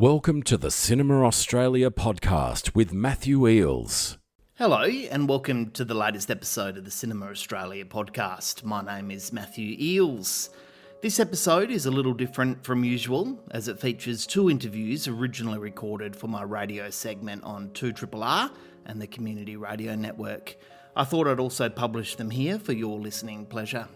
Welcome to the Cinema Australia podcast with Matthew Eels. Hello, and welcome to the latest episode of the Cinema Australia podcast. My name is Matthew Eels. This episode is a little different from usual, as it features two interviews originally recorded for my radio segment on 2RRR and the Community Radio Network. I thought I'd also publish them here for your listening pleasure.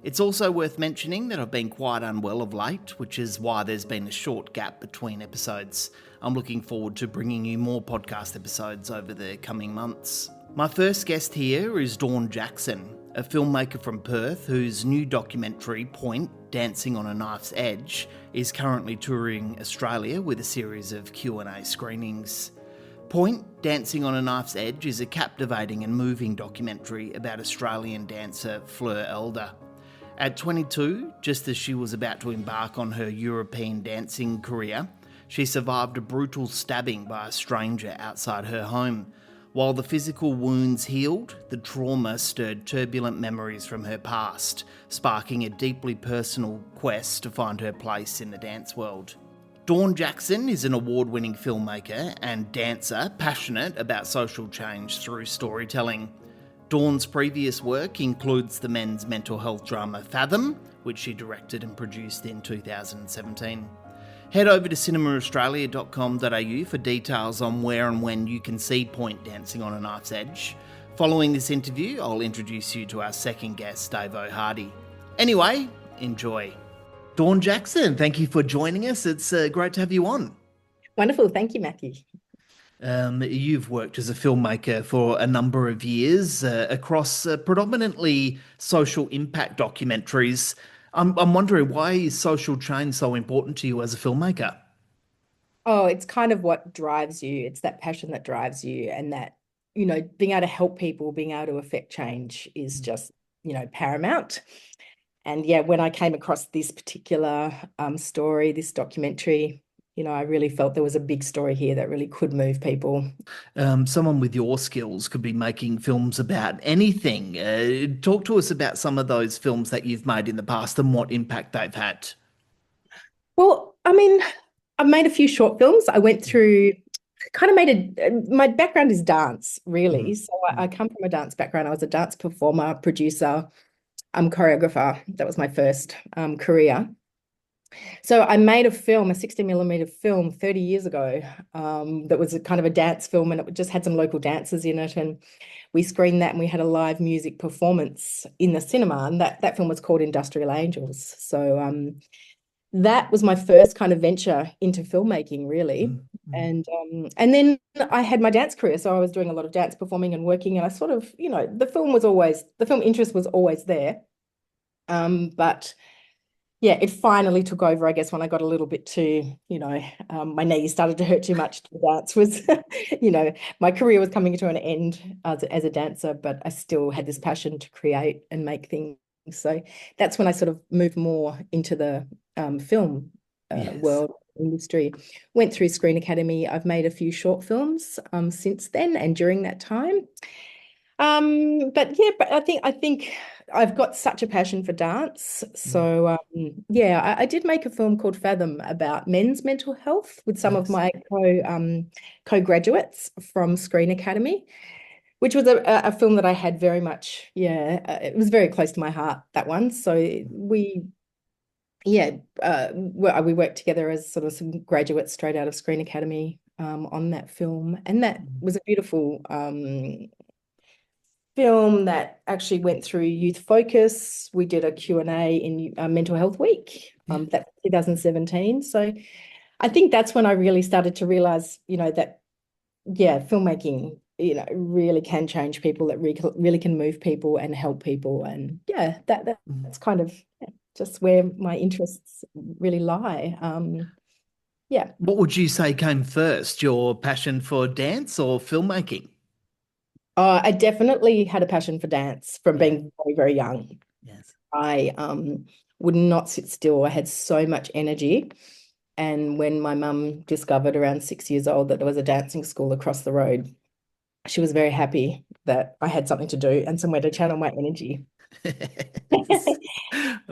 It's also worth mentioning that I've been quite unwell of late, which is why there's been a short gap between episodes. I'm looking forward to bringing you more podcast episodes over the coming months. My first guest here is Dawn Jackson, a filmmaker from Perth whose new documentary, POINTE, Dancing on a Knife's Edge, is currently touring Australia with a series of Q&A screenings. POINTE, Dancing on a Knife's Edge is a captivating and moving documentary about Australian dancer Floeur Alder. At 22, just as she was about to embark on her European dancing career, she survived a brutal stabbing by a stranger outside her home. While the physical wounds healed, the trauma stirred turbulent memories from her past, sparking a deeply personal quest to find her place in the dance world. Dawn Jackson is an award-winning filmmaker and dancer passionate about social change through storytelling. Dawn's previous work includes the men's mental health drama Fathom, which she directed and produced in 2017. Head over to cinemaaustralia.com.au for details on where and when you can see POINTE Dancing on a Knife's Edge. Following this interview, I'll introduce you to our second guest, Davo Hardy. Anyway, enjoy. Dawn Jackson, thank you for joining us. It's great to have you on. Wonderful. Thank you, Matthew. You've worked as a filmmaker for a number of years across predominantly social impact documentaries. I'm wondering, why is social change so important to you as a filmmaker? Oh, it's kind of what drives you. It's that passion that drives you, and that, being able to help people, being able to affect change is just, paramount. And yeah, when I came across this particular story, this documentary, I really felt there was a big story here that really could move people. Someone with your skills could be making films about anything. Talk to us about some of those films that you've made in the past and what impact they've had. Well, I've made a few short films. I went through, my background is dance, really. So I come from a dance background. I was a dance performer, producer, choreographer. That was my first career. So I made a film, a 60mm film 30 years ago that was a kind of a dance film, and it just had some local dancers in it, and we screened that and we had a live music performance in the cinema, and that film was called Industrial Angels. So that was my first kind of venture into filmmaking, really. And then I had my dance career, so I was doing a lot of dance performing and working, and I sort of, the film interest was always there. But yeah, it finally took over, I guess, when I got a little bit too, my knees started to hurt too much. The dance was, my career was coming to an end as a dancer, but I still had this passion to create and make things. So that's when I sort of moved more into the film world industry. Went through Screen Academy. I've made a few short films since then and during that time. But I think I've got such a passion for dance. So I did make a film called Fathom about men's mental health with some of my co-graduates from Screen Academy, which was a film that I had very much, it was very close to my heart, that one. So we worked together as sort of some graduates straight out of Screen Academy on that film, and that was a beautiful film that actually went through Youth Focus. We did a Q&A in Mental Health Week, that's 2017. So I think that's when I really started to realize, that, filmmaking, really can change people, that really can move people and help people. And that's kind of just where my interests really lie. What would you say came first, your passion for dance or filmmaking? I definitely had a passion for dance from being very, very young. Yes. I would not sit still. I had so much energy. And when my mum discovered around 6 years old that there was a dancing school across the road, she was very happy that I had something to do and somewhere to channel my energy.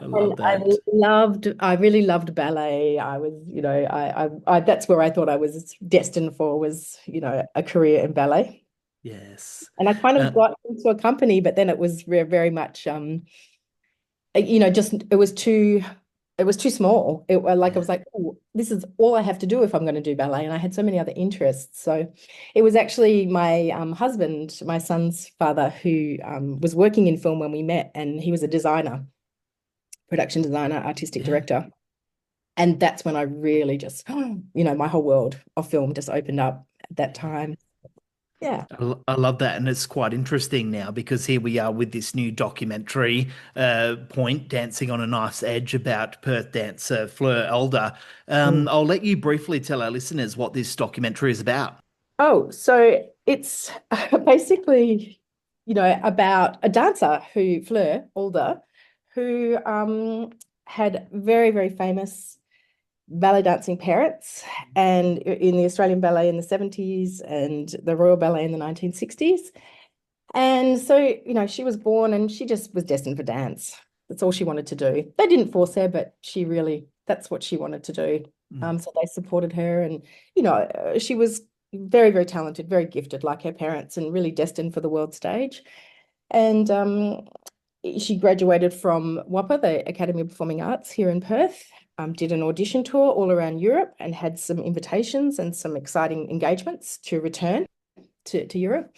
I love And that. I really loved ballet. I was, that's where I thought I was destined for was, a career in ballet. Yes. And I kind of Uh, got into a company, but then it was very much, just it was too small. Like I yeah. was like, oh, this is all I have to do if I'm going to do ballet, and I had so many other interests. So it was actually my husband, my son's father, who was working in film when we met, and he was a designer, production designer, artistic Yeah. director. And that's when I really just, my whole world of film just opened up at that time. Yeah. I love that, and it's quite interesting now because here we are with this new documentary, Point, dancing on a nice edge about Perth dancer Fleur Alder. Mm. I'll let you briefly tell our listeners what this documentary is about. Oh, so it's basically, about a dancer Fleur Alder, who had very famous ballet dancing parents, and in the Australian Ballet in the 70s and the Royal Ballet in the 1960s. And so, she was born and she just was destined for dance. That's all she wanted to do. They didn't force her, but that's what she wanted to do. Mm. So they supported her, and, she was very talented, very gifted, like her parents, and really destined for the world stage. And she graduated from WAPA, the Academy of Performing Arts here in Perth, did an audition tour all around Europe and had some invitations and some exciting engagements to return to Europe.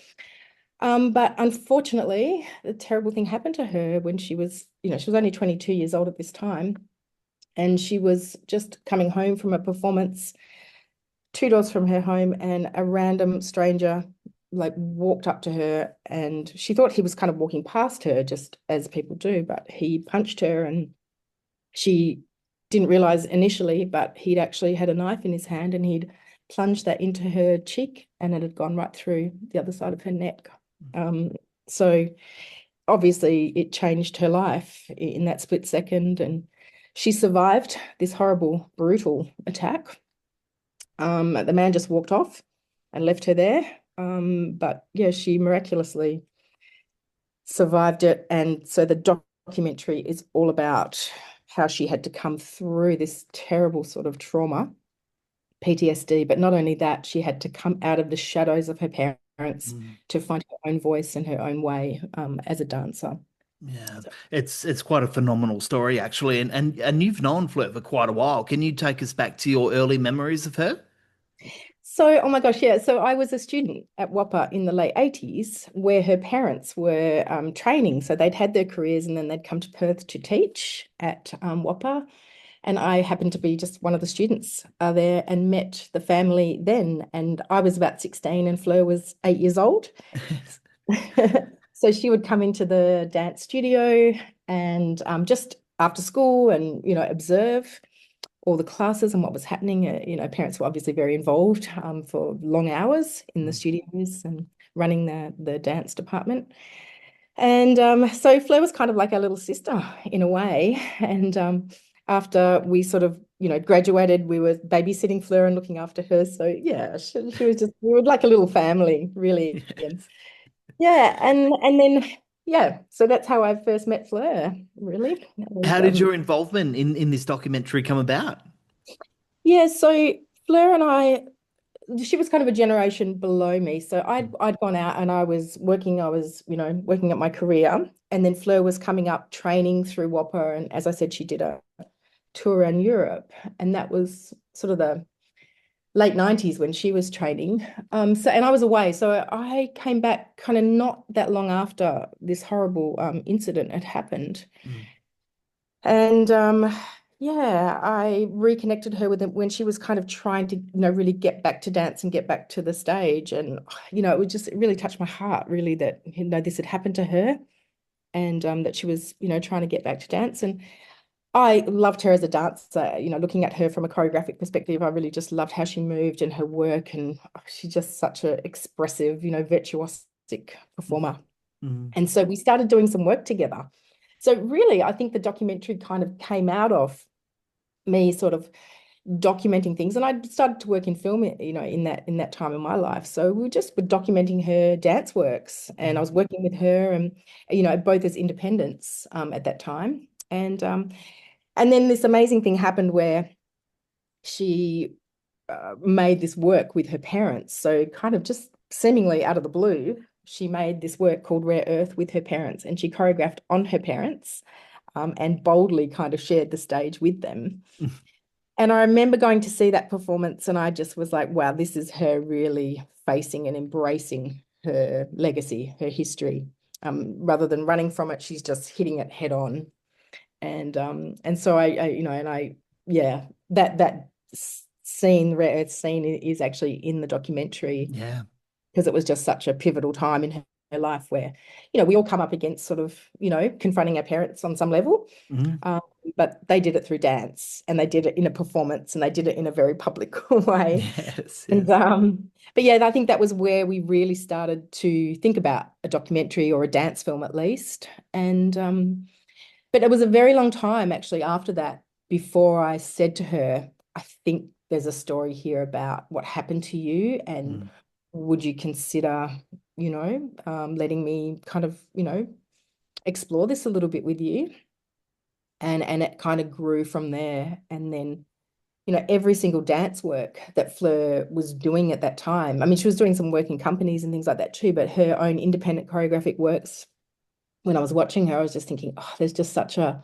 But unfortunately, a terrible thing happened to her when she was only 22 years old at this time. And she was just coming home from a performance 2 doors from her home, and a random stranger like walked up to her, and she thought he was kind of walking past her, just as people do, but he punched her, and she didn't realize initially, but he'd actually had a knife in his hand, and he'd plunged that into her cheek, and it had gone right through the other side of her neck. So obviously it changed her life in that split second, and she survived this horrible, brutal attack. The man just walked off and left her there. But yeah, she miraculously survived it. And so the documentary is all about how she had to come through this terrible sort of trauma, PTSD. But not only that, she had to come out of the shadows of her parents Mm. to find her own voice and her own way as a dancer. Yeah, So, it's quite a phenomenal story actually, and you've known Fleur for quite a while. Can you take us back to your early memories of her? oh my gosh, yeah. So I was a student at WAPA in the late 80s where her parents were training. So they'd had their careers and then they'd come to Perth to teach at WAPA. And I happened to be just one of the students there and met the family then. And I was about 16 and Fleur was 8 years old. So she would come into the dance studio and just after school and, observe all the classes and what was happening. Parents were obviously very involved for long hours in the Mm. studios and running the dance department. And so Fleur was kind of like our little sister in a way. And after we sort of, graduated, we were babysitting Fleur and looking after her. So yeah, she was just, we were like a little family, really. And yeah, and then yeah, so that's how I first met Fleur, really. And How did your involvement in this documentary come about? yeah, so Fleur and I, she was kind of a generation below me. So I'd gone out and I was, working at my career. And then Fleur was coming up training through WAPA. And as I said, she did a tour around Europe. And that was sort of the late 90s when she was training. And I was away. So I came back kind of not that long after this horrible incident had happened. Mm. And yeah, I reconnected her with it when she was kind of trying to, really get back to dance and get back to the stage. And, it really touched my heart, really, that, this had happened to her and that she was, trying to get back to dance. And I loved her as a dancer, looking at her from a choreographic perspective. I really just loved how she moved and her work. And she's just such an expressive, virtuosic performer. Mm. And so we started doing some work together. So really, I think the documentary kind of came out of me sort of documenting things, and I started to work in film, in that time in my life. So were documenting her dance works, and I Mm. was working with her, and both as independents at that time. And then this amazing thing happened where she made this work with her parents. So kind of just seemingly out of the blue, she made this work called Rare Earth with her parents, and she choreographed on her parents, and boldly kind of shared the stage with them. And I remember going to see that performance, and I just was like, wow, this is her really facing and embracing her legacy, her history. Rather than running from it, she's just hitting it head on. And so yeah, that scene, Rare Earth scene, is actually in the documentary. Yeah. Because it was just such a pivotal time in her life where, we all come up against sort of, confronting our parents on some level. But they did it through dance, and they did it in a performance, and they did it in a very public way. Yes, And yes. but yeah, I think that was where we really started to think about a documentary or a dance film at least. And but it was a very long time actually after that before I said to her, I think there's a story here about what happened to you, and would you consider, letting me kind of, explore this a little bit with you? And it kind of grew from there. And then, every single dance work that Fleur was doing at that time, I mean, she was doing some work in companies and things like that too, but her own independent choreographic works, when I was watching her, I was just thinking, oh, there's just such a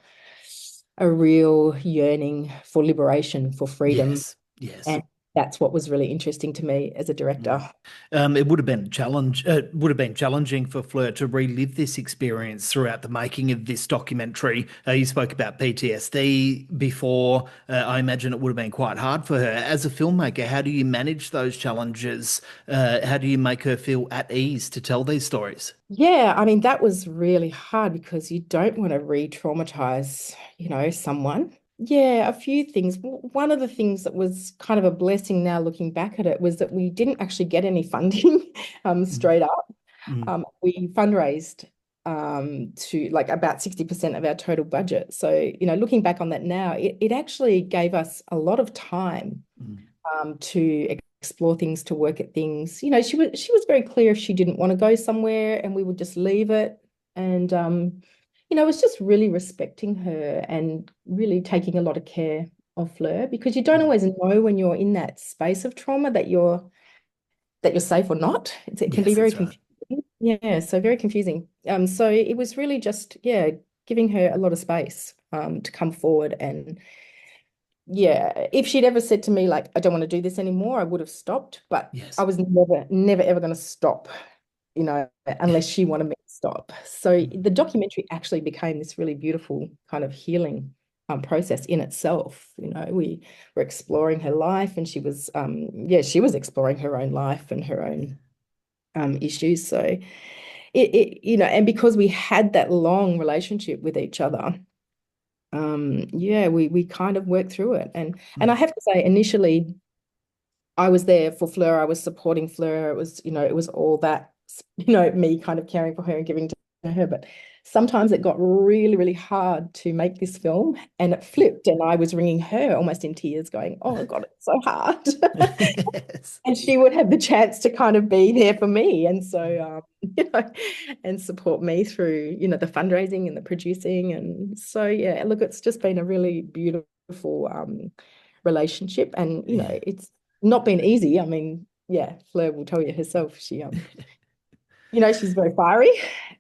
real yearning for liberation, for freedom. Yes, yes. And that's what was really interesting to me as a director. It would have been a challenge. It would have been challenging for Fleur to relive this experience throughout the making of this documentary. You spoke about PTSD before. I imagine it would have been quite hard for her as a filmmaker. How do you manage those challenges? How do you make her feel at ease to tell these stories? Yeah, I mean, that was really hard because you don't want to re-traumatize, someone. Yeah, a few things. One of the things that was kind of a blessing now looking back at it was that we didn't actually get any funding Mm, straight up. mm, We fundraised to like about 60% of our total budget. So, looking back on that now, it actually gave us a lot of time mm. to explore things, to work at things. She was very clear if she didn't want to go somewhere, and we would just leave it. And it was just really respecting her and really taking a lot of care of Fleur, because you don't always know when you're in that space of trauma that you're safe or not. It can be Yes, very that's right. confusing. Yeah, so very confusing. So it was really just, yeah, giving her a lot of space to come forward. And yeah, if she'd ever said to me, like, I don't want to do this anymore, I would have stopped. But I Yes. was never, ever going to stop, unless she wanted me to stop. So the documentary actually became this really beautiful kind of healing process in itself. We were exploring her life, and she was, she was exploring her own life and her own issues. So and because we had that long relationship with each other, yeah, we kind of worked through it. And I Mm. have to say, initially, I was there for Fleur. I was supporting Fleur. It was all that, me kind of caring for her and giving to her. But sometimes it got really, really hard to make this film, and it flipped. And I was ringing her almost in tears, going, "Oh God, it's so hard." Yes. And she would have the chance to kind of be there for me, and so and support me through the fundraising and the producing. And so yeah, look, it's just been a really beautiful relationship. And Yeah. it's not been easy. I mean, yeah, Fleur will tell you herself, she's very fiery,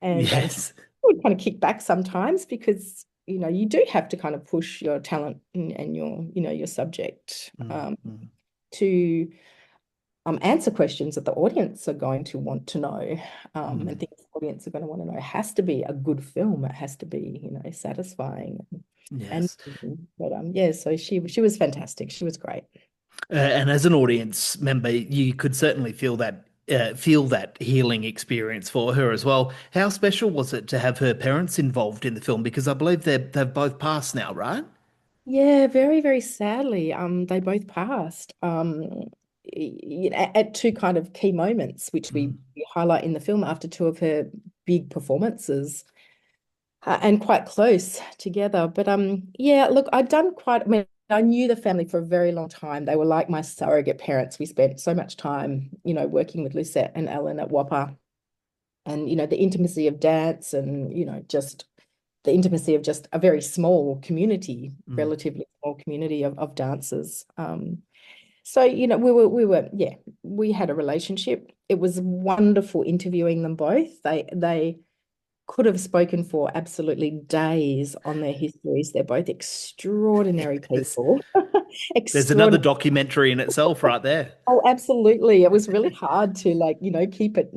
and she Yes. would kind of kick back sometimes, because you do have to kind of push your talent and your subject Mm, mm. to answer questions that the audience are going to want to know, and Mm. things the audience are going to want to know. It has to be a good film. It has to be, satisfying. And Yes. but yeah, so she was fantastic. She was great. And as an audience member, you could certainly feel that healing experience for her as well. How special was it to have her parents involved in the film? Because I believe they've both passed now, right? Yeah, very, very sadly, they both passed. At two kind of key moments, which we Mm. highlight in the film after two of her big performances, and quite close together. But yeah, look, I mean, I knew the family for a very long time. They were like my surrogate parents. We spent so much time, working with Lucette and Ellen at Whopper, and the intimacy of dance, and just the intimacy of just a very small community, relatively small community of dancers. So, we had a relationship. It was wonderful interviewing them both. They could have spoken for absolutely days on their histories. They're both extraordinary people. There's another Extraordinary. documentary in itself right there. Oh, absolutely. It was really hard to keep it,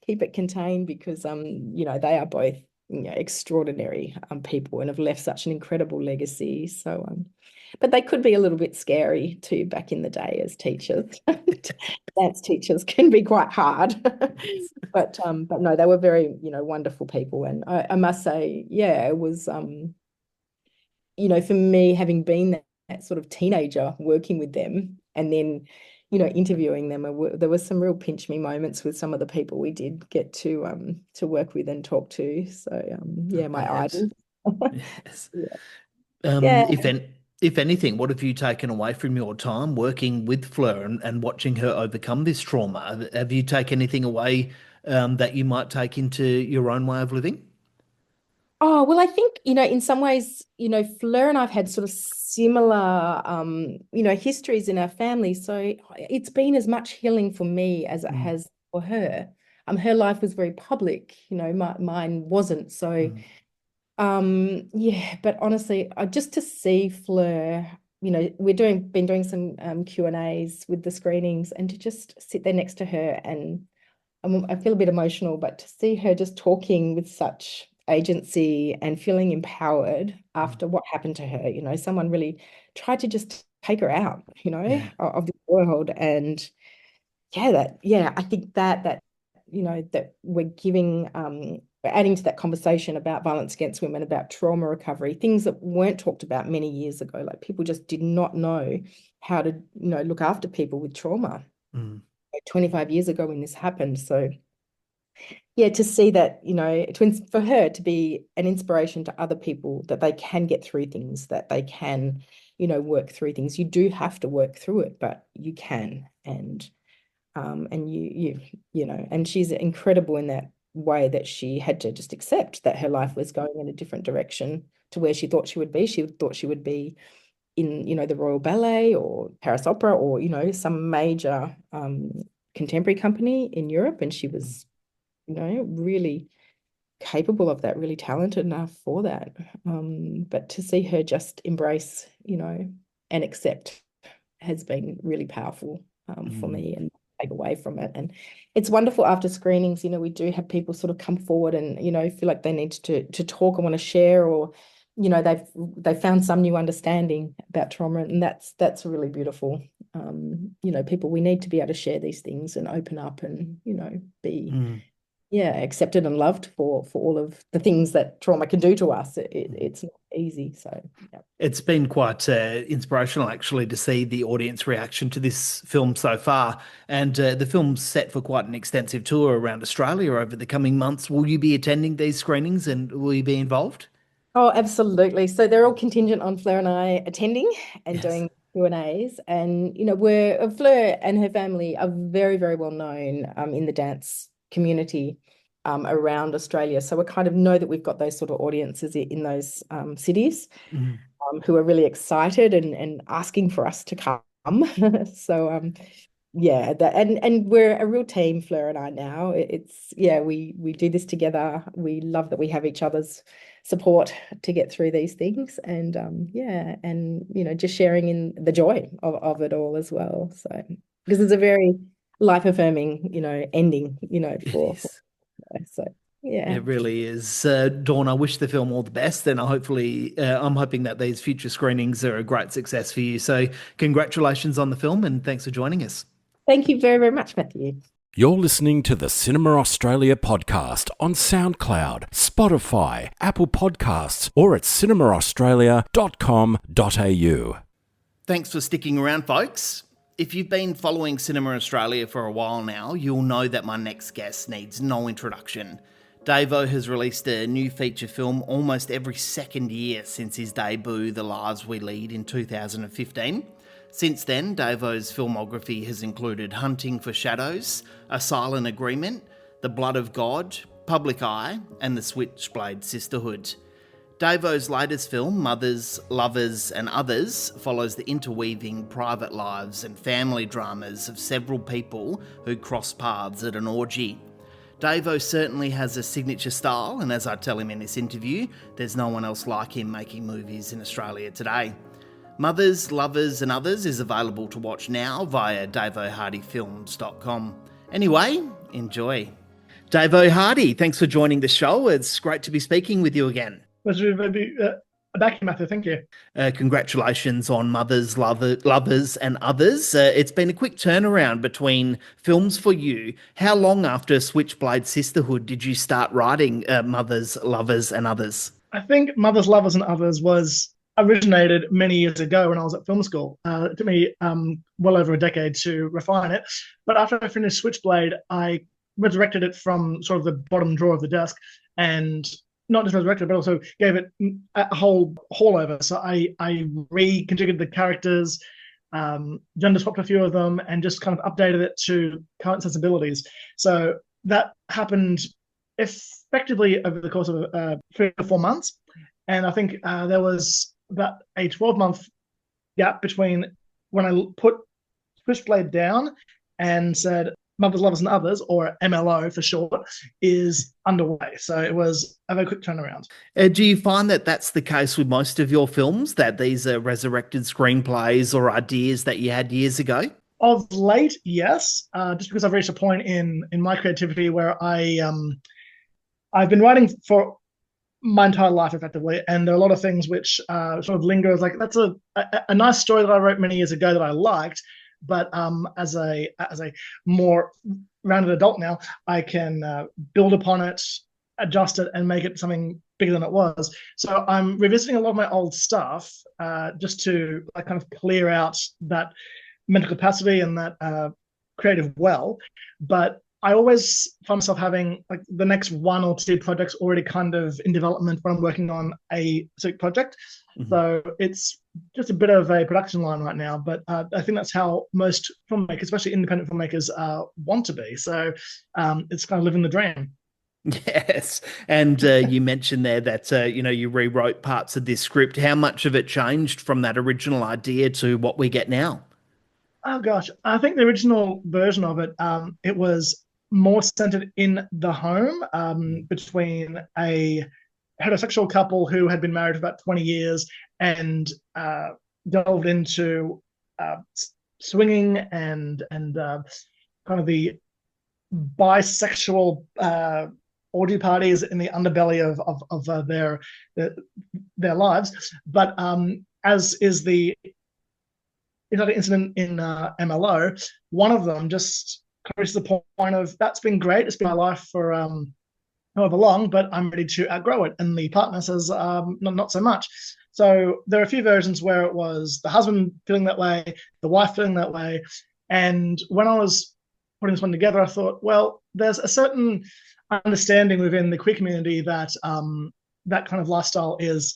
keep it contained because they are both, extraordinary people and have left such an incredible legacy. So but they could be a little bit scary too back in the day as teachers. Dance teachers can be quite hard. But no, they were very, wonderful people. And I must say, yeah, it was for me, having been that sort of teenager working with them and then, interviewing them, there was some real pinch me moments with some of the people we did get to work with and talk to. So my idol. Yes. Yeah. If anything, what have you taken away from your time working with Fleur and watching her overcome this trauma? Have you taken anything away that you might take into your own way of living? Oh, well, I think, in some ways, Fleur and I've had sort of similar, histories in our family. So it's been as much healing for me as it has for her. Her life was very public, mine wasn't. So, but honestly, just to see Fleur, been doing some Q&As with the screenings and to just sit there next to her and I feel a bit emotional, but to see her just talking with such agency and feeling empowered after what happened to her, someone really tried to just take her out, Yeah. of the world. And I think that that we're giving, we're adding to that conversation about violence against women, about trauma recovery, things that weren't talked about many years ago. Like people just did not know how to, look after people with trauma. 25 years ago when this happened. So yeah, to see that, for her to be an inspiration to other people that they can get through things, that they can, work through things. You do have to work through it, but you can. And and she's incredible in that way that she had to just accept that her life was going in a different direction to where she thought she would be. She thought she would be in, the Royal Ballet or Paris Opera or, some major contemporary company in Europe. And she was, really capable of that, really talented enough for that. But to see her just embrace, and accept has been really powerful for me and take away from it. And it's wonderful after screenings, we do have people sort of come forward and, feel like they need to talk and want to share or, they've found some new understanding about trauma. And that's really beautiful. People, we need to be able to share these things and open up and, be accepted and loved for all of the things that trauma can do to us. It's not easy. So yeah. It's been quite inspirational, actually, to see the audience reaction to this film so far. And the film's set for quite an extensive tour around Australia over the coming months. Will you be attending these screenings and will you be involved? Oh, absolutely. So they're all contingent on Fleur and I attending and Yes. doing Q&As. And, Fleur and her family are very, very well known in the dance community around Australia. So we kind of know that we've got those sort of audiences in those cities who are really excited and asking for us to come. So and we're a real team, Fleur and I now. We do this together. We love that we have each other's support to get through these things and just sharing in the joy of it all as well. So because it's a very life affirming, ending, It for is. so yeah. It really is. Dawn, I wish the film all the best, and I'm hoping that these future screenings are a great success for you. So, congratulations on the film, and thanks for joining us. Thank you very, very much, Matthew. You're listening to the Cinema Australia podcast on SoundCloud, Spotify, Apple Podcasts, or at cinemaaustralia.com.au. Thanks for sticking around, folks. If you've been following Cinema Australia for a while now, you'll know that my next guest needs no introduction. Davo has released a new feature film almost every second year since his debut, The Lives We Lead, in 2015. Since then, Davo's filmography has included Hunting for Shadows, A Silent Agreement, The Blood of God, Public Eye, and the Switchblade Sisterhood. Davo's latest film, Mothers, Lovers and Others, follows the interweaving private lives and family dramas of several people who cross paths at an orgy. Davo certainly has a signature style, and as I tell him in this interview, there's no one else like him making movies in Australia today. Mothers, Lovers and Others is available to watch now via davohardyfilms.com. Anyway, enjoy. Davo Hardy, thanks for joining the show. It's great to be speaking with you again. Pleasure to be back, Matthew. Thank you. Congratulations on Mothers, Lovers and Others. It's been a quick turnaround between films for you. How long after Switchblade Sisterhood did you start writing Mothers, Lovers and Others? I think Mothers, Lovers and Others was originated many years ago when I was at film school. It took me well over a decade to refine it. But after I finished Switchblade, I resurrected it from sort of the bottom drawer of the desk, and not just resurrected, but also gave it a whole haul over. So I reconfigured the characters, gender swapped a few of them, and just kind of updated it to current sensibilities. So that happened effectively over the course of 3 to 4 months. And I think there was about a 12-month gap between when I put Switchblade down and said Mothers, Lovers and Others, or MLO for short, is underway. So it was a very quick turnaround. Do you find that that's the case with most of your films, that these are resurrected screenplays or ideas that you had years ago? Of late, yes, just because I've reached a point in my creativity where I've been writing for my entire life, effectively, and there are a lot of things which sort of linger. Like, that's a nice story that I wrote many years ago that I liked, but as a more rounded adult now, I can build upon it, adjust it, and make it something bigger than it was. So I'm revisiting a lot of my old stuff just to kind of clear out that mental capacity and that creative well. But I always find myself having like the next 1 or 2 projects already kind of in development when I'm working on a specific project. Mm-hmm. So it's just a bit of a production line right now, but I think that's how most filmmakers, especially independent filmmakers, want to be. So it's kind of living the dream. Yes. And you mentioned there that, you rewrote parts of this script. How much of it changed from that original idea to what we get now? Oh, gosh. I think the original version of it, it was more centered in the home between a heterosexual couple who had been married for about 20 years and delved into swinging and kind of the bisexual orgy parties in the underbelly of their lives. But as is the another incident in MLO, one of them just reaches the point of, that's been great, it's been my life for however long, but I'm ready to outgrow it. And the partner says, not so much. So there are a few versions where it was the husband feeling that way, the wife feeling that way. And when I was putting this one together, I thought, well, there's a certain understanding within the queer community that that kind of lifestyle is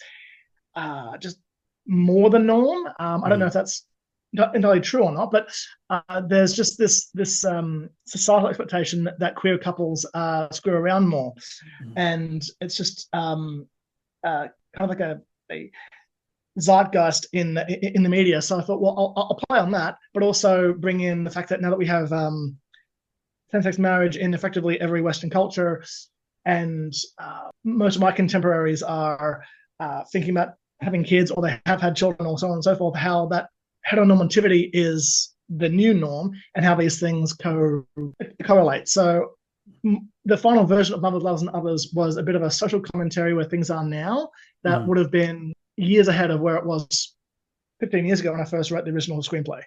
just more the norm. I don't know if that's not entirely true or not, but there's just this societal expectation that queer couples screw around more, and it's just kind of like a zeitgeist in the media. So I thought, well, I'll play on that, but also bring in the fact that now that we have same-sex marriage in effectively every Western culture, and most of my contemporaries are thinking about having kids, or they have had children, or so on and so forth, how that heteronormativity is the new norm and how these things correlate. So the final version of Mothers, Lovers and Others was a bit of a social commentary where things are now that would have been years ahead of where it was 15 years ago when I first wrote the original screenplay.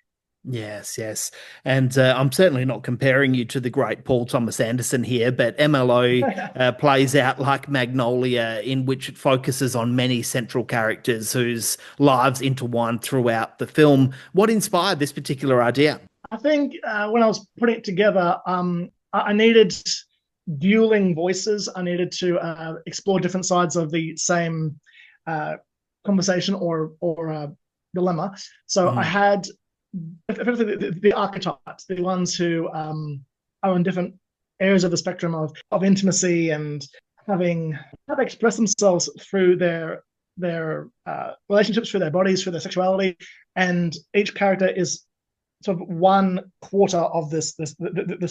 Yes. And I'm certainly not comparing you to the great Paul Thomas Anderson here, but MLO plays out like Magnolia, in which it focuses on many central characters whose lives intertwine throughout the film. What inspired this particular idea? I think when I was putting it together, I needed dueling voices. I needed to explore different sides of the same conversation or dilemma. So I had the archetypes, the ones who are in different areas of the spectrum of intimacy and having how they express themselves through their relationships, through their bodies, through their sexuality, and each character is sort of one quarter of this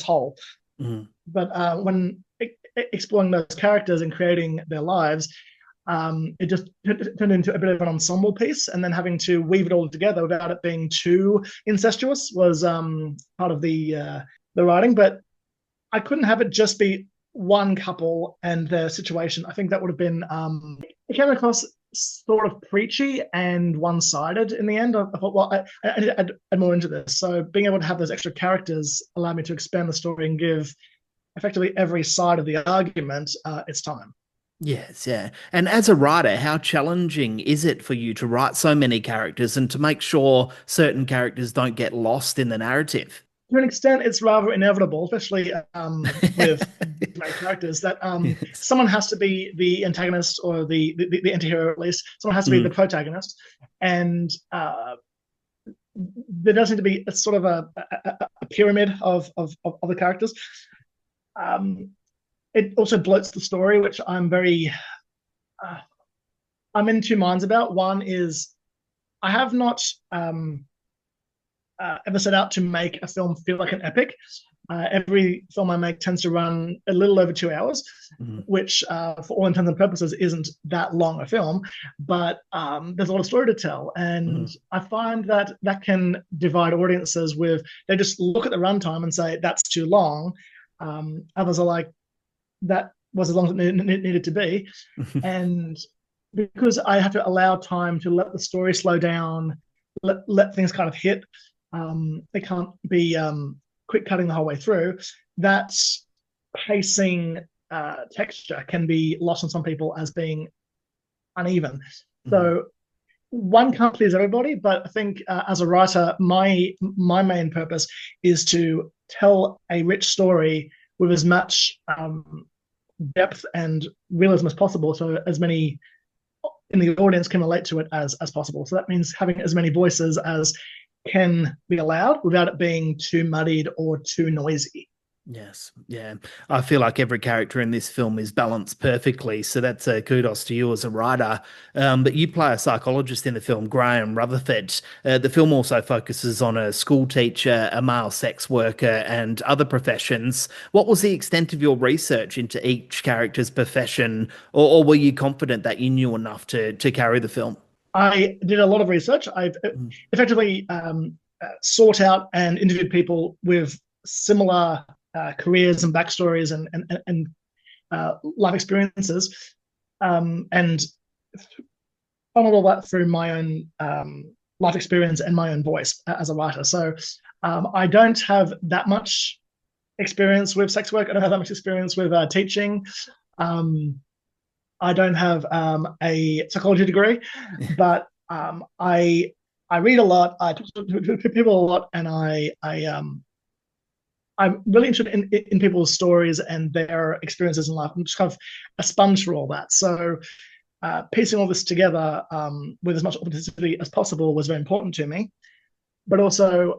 whole. Mm. But when exploring those characters and creating their lives, it just turned into a bit of an ensemble piece, and then having to weave it all together without it being too incestuous was part of the writing. But I couldn't have it just be one couple and their situation. I think that would have been it came across sort of preachy and one-sided in the end. I thought, well, I need to add more into this. So being able to have those extra characters allowed me to expand the story and give effectively every side of the argument its time. Yes, yeah. And as a writer, how challenging is it for you to write so many characters and to make sure certain characters don't get lost in the narrative? To an extent, it's rather inevitable, especially with main characters, that Yes. someone has to be the antagonist or the anti-hero, at least. Someone has to be the protagonist. And there does need to be a sort of a pyramid of the characters. It also bloats the story, which I'm in two minds about. One is I have not ever set out to make a film feel like an epic. Every film I make tends to run a little over 2 hours, which for all intents and purposes isn't that long a film, but there's a lot of story to tell. And I find that can divide audiences they just look at the runtime and say, that's too long. Others are like, that was as long as it needed to be. And because I have to allow time to let the story slow down, let things kind of hit, they can't be quick cutting the whole way through. That pacing texture can be lost on some people as being uneven. So one can't please everybody, but I think as a writer, my main purpose is to tell a rich story with as much depth and realism as possible, so as many in the audience can relate to it as possible. So that means having as many voices as can be allowed without it being too muddied or too noisy. Yes, yeah. I feel like every character in this film is balanced perfectly, so that's kudos to you as a writer. But you play a psychologist in the film, Graham Rutherford. The film also focuses on a school teacher, a male sex worker, and other professions. What was the extent of your research into each character's profession, or were you confident that you knew enough to carry the film? I did a lot of research. I've effectively sought out and interviewed people with similar careers and backstories and life experiences, and funneled all that through my own life experience and my own voice as a writer. So I don't have that much experience with sex work. I don't have that much experience with teaching. I don't have a psychology degree, but I read a lot. I talk to people a lot, and I'm really interested in people's stories and their experiences in life. I'm just kind of a sponge for all that. So piecing all this together with as much authenticity as possible was very important to me. But also,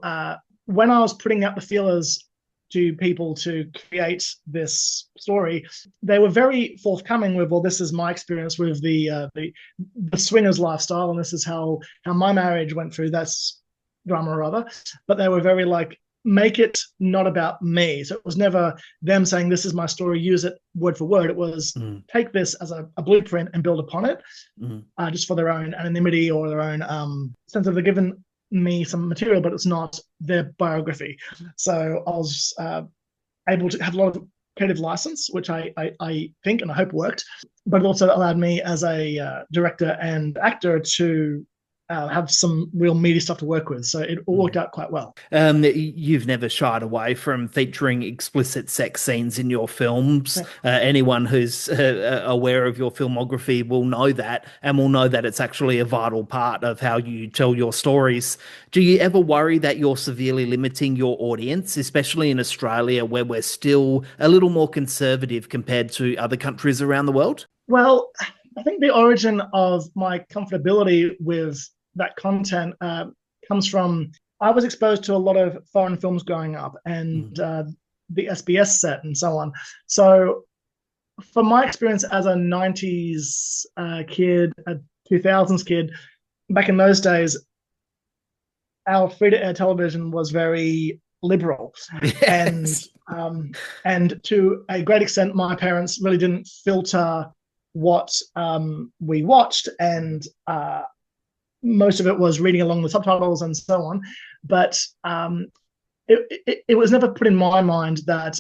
when I was putting out the feelers to people to create this story, they were very forthcoming with, well, this is my experience with the swingers lifestyle, and this is how my marriage went through this drama or other. But they were very like, make it not about me. So it was never them saying, this is my story, use it word for word. It was take this as a blueprint and build upon it, just for their own anonymity or their own sense of they're given me some material, but it's not their biography. So I was able to have a lot of creative license, which I think and I hope worked, but it also allowed me as a director and actor to have some real meaty stuff to work with. So it all worked out quite well. You've never shied away from featuring explicit sex scenes in your films. Anyone who's aware of your filmography will know that, and will know that it's actually a vital part of how you tell your stories. Do you ever worry that you're severely limiting your audience, especially in Australia, where we're still a little more conservative compared to other countries around the world? Well, I think the origin of my comfortability with that content comes from, I was exposed to a lot of foreign films growing up, and the SBS set and so on. So from my experience as a 90s kid, a 2000s kid, back in those days, our free-to-air television was very liberal. Yes. And to a great extent, my parents really didn't filter what we watched, and most of it was reading along the subtitles and so on. But it was never put in my mind that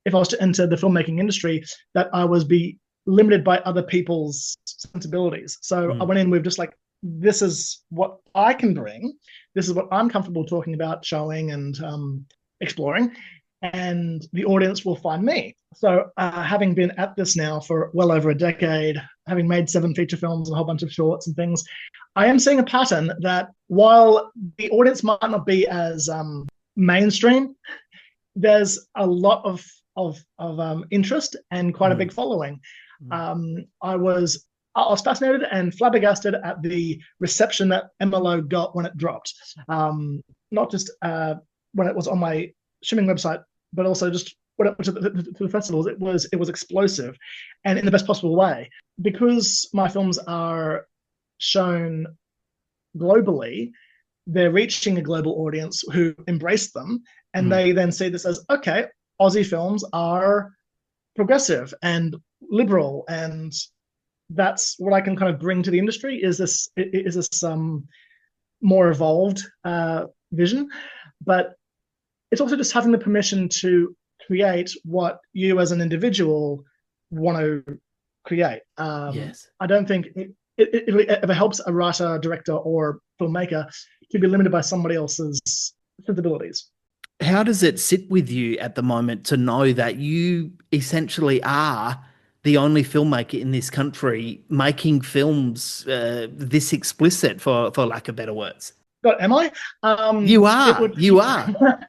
if I was to enter the filmmaking industry, that I was be limited by other people's sensibilities. So I went in with just like, this is what I can bring. This is what I'm comfortable talking about, showing, and exploring, and the audience will find me. So having been at this now for well over a decade, having made 7 feature films and a whole bunch of shorts and things, I am seeing a pattern that while the audience might not be as mainstream, there's a lot of interest and quite a big following. I was fascinated and flabbergasted at the reception that MLO got when it dropped. Not just when it was on my streaming website, but also just when it went to the festivals. It was explosive, and in the best possible way. Because my films are shown globally, they're reaching a global audience who embrace them, and they then see this as, okay, Aussie films are progressive and liberal, and that's what I can kind of bring to the industry. Is this more evolved vision? But it's also just having the permission to create what you as an individual want to create. Yes. I don't think it ever helps a writer, director, or filmmaker to be limited by somebody else's sensibilities. How does it sit with you at the moment to know that you essentially are the only filmmaker in this country making films this explicit, for lack of better words? God, am I? You are. You are.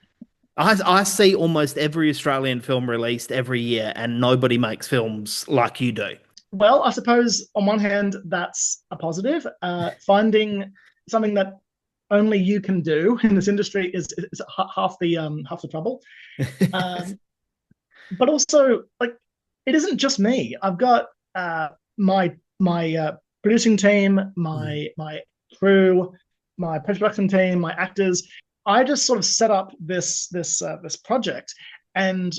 I see almost every Australian film released every year, and nobody makes films like you do. Well, I suppose on one hand, that's a positive. Finding something that only you can do in this industry is half the trouble. But also, like, it isn't just me. I've got my producing team, my crew, my post-production team, my actors. I just sort of set up this project, and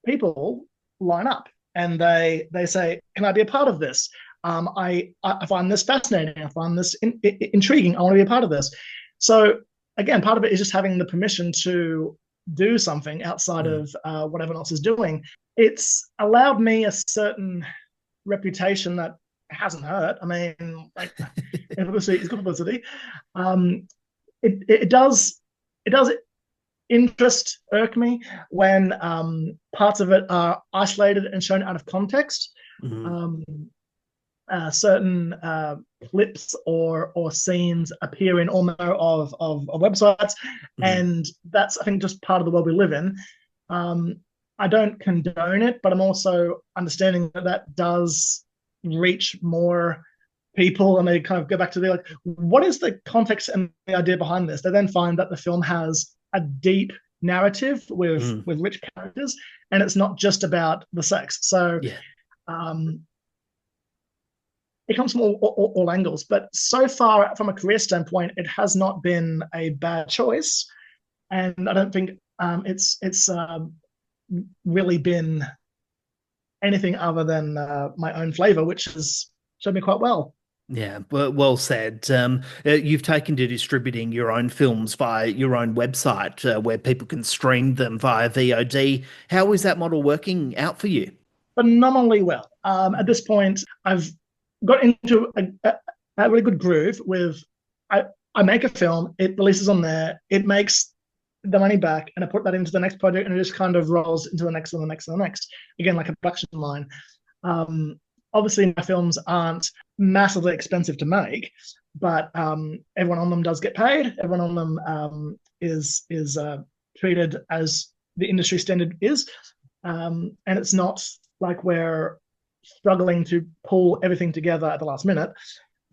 people line up and they say, "Can I be a part of this? I find this fascinating. I find this intriguing. I want to be a part of this." So again, part of it is just having the permission to do something outside of what everyone else is doing. It's allowed me a certain reputation that hasn't hurt. I mean, like, publicity is good publicity. It does irk me when parts of it are isolated and shown out of context. Certain clips or scenes appear in all manner of websites, and that's, I think, just part of the world we live in. I don't condone it, but I'm also understanding that does reach more people, and they kind of go back to the, like, what is the context and the idea behind this? They then find that the film has a deep narrative with rich characters, and it's not just about the sex. So it comes from all angles. But so far, from a career standpoint, it has not been a bad choice, and I don't think it's really been anything other than my own flavor, which has served me quite well. Yeah, well said. You've taken to distributing your own films via your own website where people can stream them via VOD. How is that model working out for you? Phenomenally well. At this point, I've got into a really good groove with, I make a film, it releases on there, it makes the money back, and I put that into the next project, and it just kind of rolls into the next and the next and the next. Again, like a production line. Obviously, my films aren't massively expensive to make, but everyone on them does get paid. Everyone on them is treated as the industry standard is, and it's not like we're struggling to pull everything together at the last minute.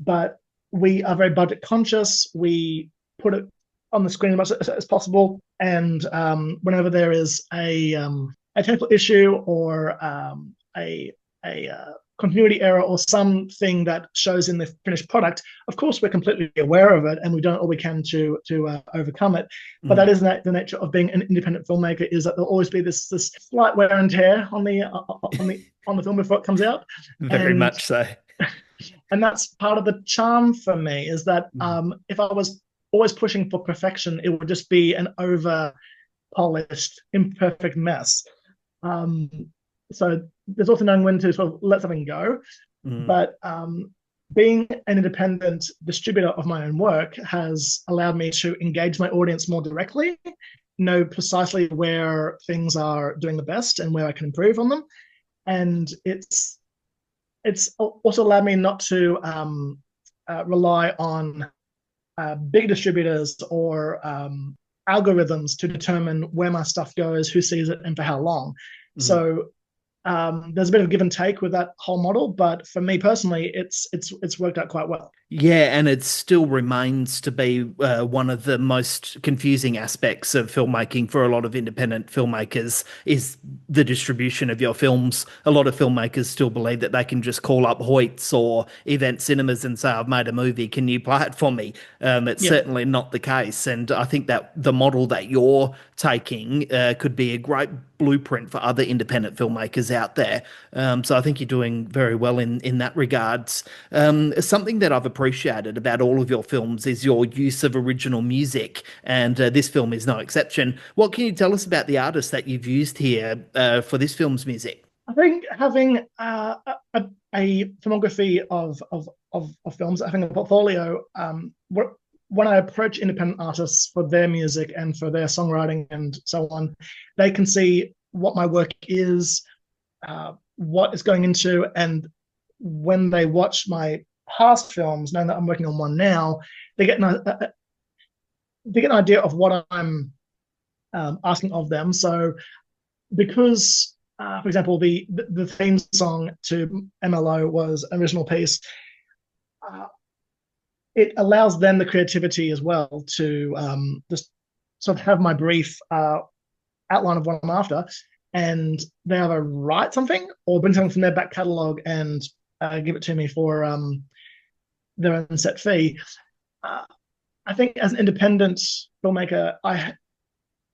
But we are very budget conscious. We put it on the screen as much as possible. And whenever there is a technical issue or a continuity error or something that shows in the finished product, of course we're completely aware of it and we do all we can to overcome it. But that is the nature of being an independent filmmaker, is that there'll always be this slight wear and tear on the film before it comes out. Very much so. And that's part of the charm for me, is that if I was always pushing for perfection, it would just be an over polished, imperfect mess. So there's also knowing when to sort of let something go. But being an independent distributor of my own work has allowed me to engage my audience more directly, know precisely where things are doing the best and where I can improve on them. And it's also allowed me not to rely on big distributors or algorithms to determine where my stuff goes, who sees it, and for how long. So there's a bit of give and take with that whole model, but for me personally, it's worked out quite well. Yeah, and it still remains to be one of the most confusing aspects of filmmaking for a lot of independent filmmakers is the distribution of your films. A lot of filmmakers still believe that they can just call up Hoyts or Event Cinemas and say, I've made a movie, can you play it for me? It's certainly not the case. And I think that the model that you're taking could be a great blueprint for other independent filmmakers out there. So I think you're doing very well in that regards. Something that I've appreciated about all of your films is your use of original music, and this film is no exception. What can you tell us about the artists that you've used here for this film's music? I think having a filmography of films, having a portfolio, when I approach independent artists for their music and for their songwriting and so on, they can see what my work is, what it's going into, and when they watch my past films, knowing that I'm working on one now, they get an idea of what I'm asking of them. So because, for example, the theme song to MLO was an original piece, it allows them the creativity as well to just sort of have my brief outline of what I'm after, and they either write something or bring something from their back catalogue and give it to me for their own set fee. I think as an independent filmmaker, I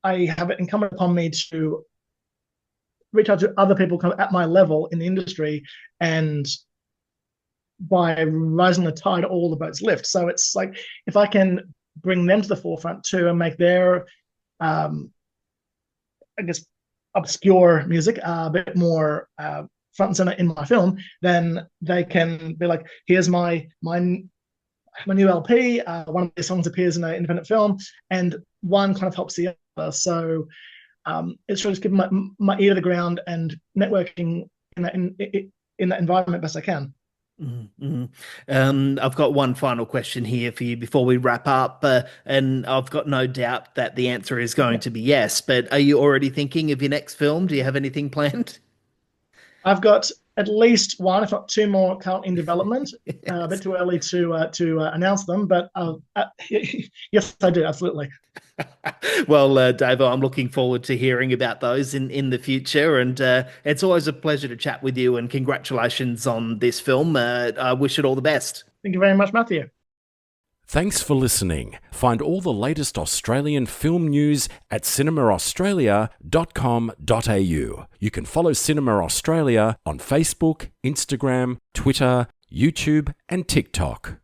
have it incumbent upon me to reach out to other people kind of at my level in the industry, and by rising the tide, all the boats lift. So it's like, if I can bring them to the forefront too and make their, I guess, obscure music a bit more front and center in my film, then they can be like, here's my new LP. One of these songs appears in an independent film, and one kind of helps the other. So it's really just giving my ear to the ground and networking in that environment best I can. I've got one final question here for you before we wrap up, and I've got no doubt that the answer is going to be yes, but are you already thinking of your next film? Do you have anything planned? I've got at least one, if not two more, currently in development. Yes. A bit too early to announce them, but yes, I do, absolutely. Well, Davo, I'm looking forward to hearing about those in the future, and it's always a pleasure to chat with you, and congratulations on this film. I wish it all the best. Thank you very much, Matthew. Thanks for listening. Find all the latest Australian film news at cinemaaustralia.com.au. You can follow Cinema Australia on Facebook, Instagram, Twitter, YouTube, and TikTok.